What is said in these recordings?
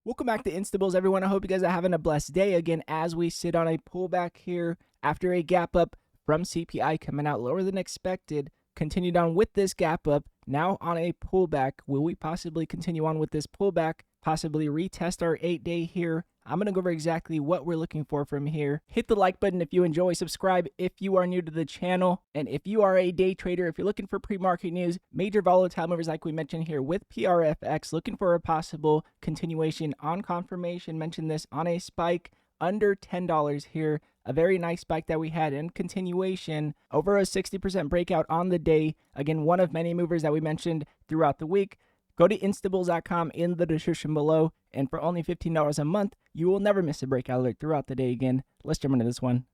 Welcome back to Instabills, everyone. I hope you guys are having a blessed day again as we sit on a pullback here after a gap up from CPI coming out lower than expected. Continued on with this gap up, now on a pullback. Will we possibly continue on with this pullback, possibly retest our 8-day here? I'm going to go over exactly what we're looking for from here. Hit the like button if you enjoy, subscribe if you are new to the channel, and if you are a day trader, if you're looking for pre-market news, major volatile movers like we mentioned here with PRFX, looking for a possible continuation on confirmation, mentioned this on a spike under $10 here, a very nice spike that we had in continuation, over a 60% breakout on the day. Again, one of many movers that we mentioned throughout the week. Go to instabills.com in the description below, and for only $15 a month, you will never miss a breakout alert throughout the day again. Let's jump into this one.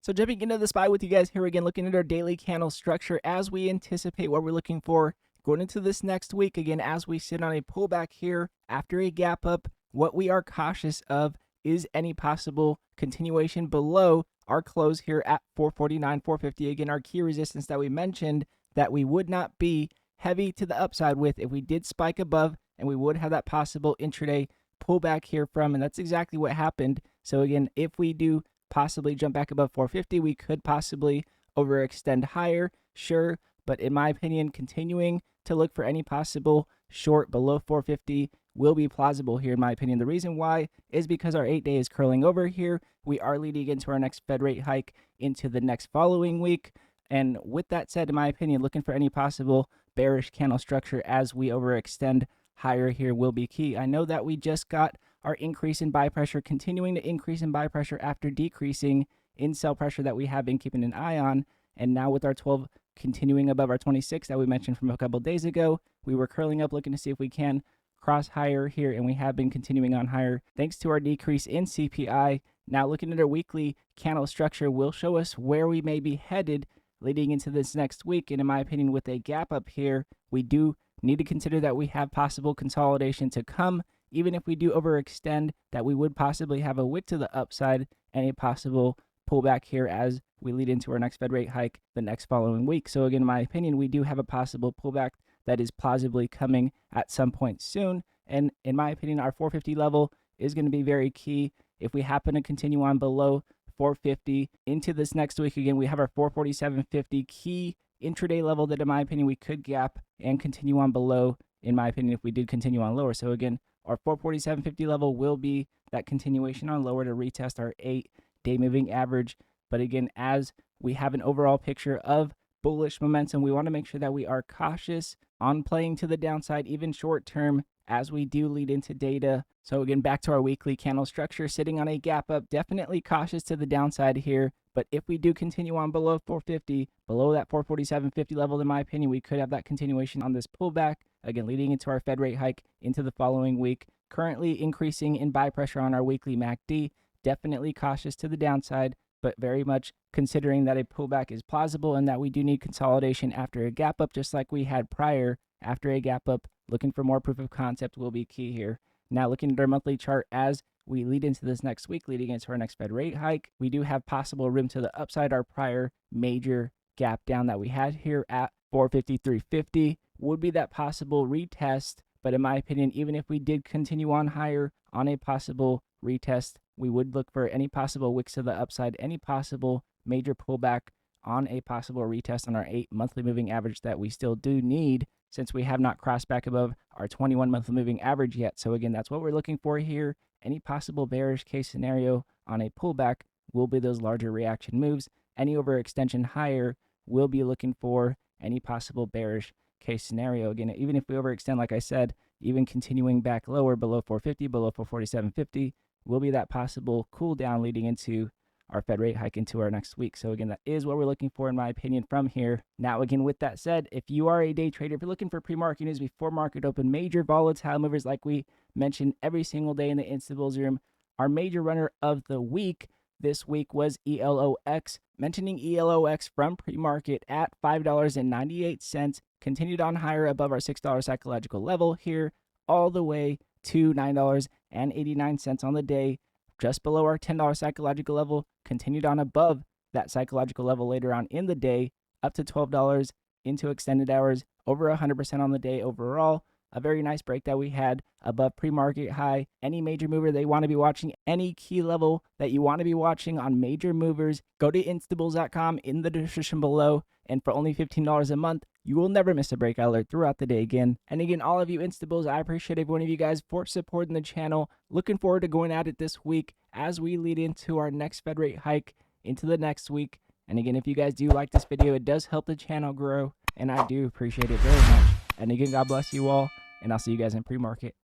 So jumping into the SPY with you guys here again, looking at our daily candle structure as we anticipate what we're looking for going into this next week. Again, as we sit on a pullback here after a gap up, what we are cautious of is any possible continuation below our close here at 449, 450. Again, our key resistance that we mentioned that we would not be heavy to the upside with if we did spike above, and we would have that possible intraday pullback here from, and that's exactly what happened. So again, if we do possibly jump back above 450, we could possibly overextend higher, sure, but in my opinion, continuing to look for any possible short below 450 will be plausible here, in my opinion. The reason why is because our 8-day is curling over here. We are leading into our next Fed rate hike into the next following week. And with that said, in my opinion, looking for any possible bearish candle structure as we overextend higher here will be key. I know that we just got our increase in buy pressure, continuing to increase in buy pressure after decreasing in sell pressure that we have been keeping an eye on. And now with our 12 continuing above our 26 that we mentioned from a couple days ago, we were curling up looking to see if we can cross higher here, and we have been continuing on higher thanks to our decrease in CPI. Now looking at our weekly candle structure will show us where we may be headed leading into this next week. And in my opinion, with a gap up here, we do need to consider that we have possible consolidation to come. Even if we do overextend, that we would possibly have a wick to the upside and a possible pullback here as we lead into our next Fed rate hike the next following week. So again, in my opinion, we do have a possible pullback that is plausibly coming at some point soon. And in my opinion, our 450 level is going to be very key. If we happen to continue on below 450 into this next week, again, we have our 447.50 key intraday level that in my opinion we could gap and continue on below, in my opinion, if we did continue on lower. So again, our 447.50 level will be that continuation on lower to retest our 8-day moving average. But again, as we have an overall picture of bullish momentum, we want to make sure that we are cautious on playing to the downside, even short term, as we do lead into data. So again, back to our weekly candle structure, sitting on a gap up, definitely cautious to the downside here. But if we do continue on below 450, below that 447.50 level, in my opinion, we could have that continuation on this pullback, again, leading into our Fed rate hike into the following week. Currently increasing in buy pressure on our weekly MACD, definitely cautious to the downside, but very much considering that a pullback is plausible and that we do need consolidation after a gap up, just like we had prior after a gap up. Looking for more proof of concept will be key here. Now looking at our monthly chart as we lead into this next week, leading into our next Fed rate hike, we do have possible room to the upside. Our prior major gap down that we had here at 453.50 would be that possible retest. But in my opinion, even if we did continue on higher on a possible retest, we would look for any possible wicks to the upside, any possible major pullback on a possible retest on our 8 monthly moving average that we still do need, since we have not crossed back above our 21 monthly moving average yet. So again, that's what we're looking for here. Any possible bearish case scenario on a pullback will be those larger reaction moves. Any overextension higher will be looking for any possible bearish case scenario. Again, even if we overextend, like I said, even continuing back lower below 450, below 447.50 will be that possible cool down leading into our Fed rate hike into our next week. So again, that is what we're looking for, in my opinion, from here. Now, again, with that said, if you are a day trader, if you're looking for pre-market news before market open, major volatile movers like we mentioned every single day in the Instabills room, our major runner of the week this week was ELOX. Mentioning ELOX from pre-market at $5.98, continued on higher above our $6 psychological level here, all the way to $9.89 on the day. just below our $10 psychological level, continued on above that psychological level later on in the day, up to $12 into extended hours, over 100% on the day overall. A very nice break that we had above pre-market high. Any major mover that you want to be watching, any key level that you want to be watching on major movers, go to instabills.com in the description below. And for only $15 a month, you will never miss a breakout alert throughout the day again. And again, all of you Instabills, I appreciate every one of you guys for supporting the channel. Looking forward to going at it this week as we lead into our next Fed rate hike into the next week. And again, if you guys do like this video, it does help the channel grow, and I do appreciate it very much. And again, God bless you all, and I'll see you guys in pre-market.